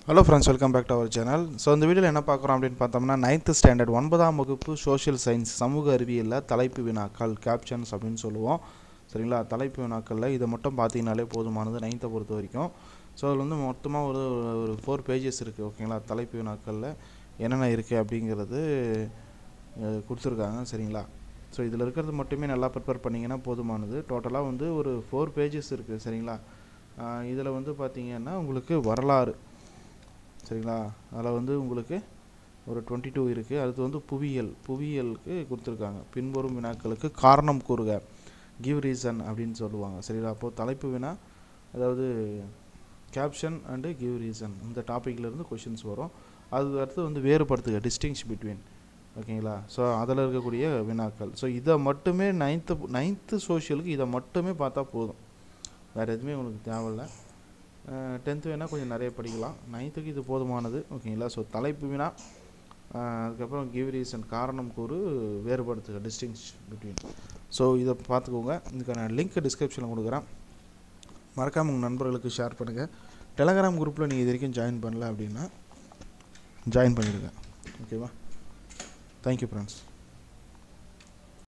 Hello friends, welcome back to our channel. So இந்த வீடியோல என்ன பார்க்கறோம் அப்படினு பார்த்தோம்னா 9th ஸ்டாண்டர்ட் 9ஆம் வகுப்பு சோஷியல் சயின்ஸ் சமூக அறிவியல்ல தலைப்பு வினாக்கள் கேப்ஷன்ஸ் அப்படினு சொல்லுவோம். சரிங்களா? தலைப்பு வினாக்கள்ல இத மட்டும் பாத்தீங்கனாலே போதுமானது 9th பொறுத்த வரைக்கும். சோ அதுல வந்து மொத்தமா ஒரு 4 பேजेस இருக்கு. ஓகேங்களா? தலைப்பு வினாக்கள்ல என்னென்ன இருக்கு அப்படிங்கிறது கொடுத்திருக்காங்க. சரிங்களா? சோ இதுல இருக்குறது மட்டுமே நல்லா ப்ரிப்பேர் பண்ணீங்கனா போதுமானது. டோட்டலா வந்து ஒரு 4 பேजेस இருக்கு. சரிங்களா? இதுல வந்து பாத்தீங்கன்னா உங்களுக்கு வரலாறு சரிங்களா அதல வந்து உங்களுக்கு ஒரு 22 இருக்கு அடுத்து வந்து புவியியலுக்கு கொடுத்திருக்காங்க பின்வரும் வினாக்களுக்கு காரணம் கூறுக give reason அப்படினு சொல்லுவாங்க சரிங்களா அப்போ தலைப்பு வினா அதாவது caption and give reason இந்த டாபிக்ல இருந்து क्वेश्चंस வரும் அது அடுத்து வந்து வேறுபடுத்துக distinguish between ஓகேங்களா சோ அதல இருக்க கூடிய வினாக்கள் சோ இத மட்டுமே 9th சோஷியலுக்கு இத மட்டுமே பார்த்தா போதும் வேற எதுமே உங்களுக்கு தேவை இல்ல 10th வேணா கொஞ்சம் நிறைய படிக்கலாம் 9th க்கு இது போதுமானது ஓகேங்களா சோ தலைப்பு வினா அதுக்கு அப்புறம் give reason காரணம் கூறு வேறுபடுத்துக distinguish between சோ இத பாத்துக்கோங்க இதுக்கான லிங்க் டிஸ்கிரிப்ஷன்ல கொடுக்கிறேன் மறக்காம உங்க நண்பர்களுக்கு ஷேர் பண்ணுங்க Telegram குரூப்ல நீங்க இதுவரைக்கும் ஜாயின் பண்ணல அப்படினா ஜாயின் பண்ணிடுங்க ஓகேவா Thank you friends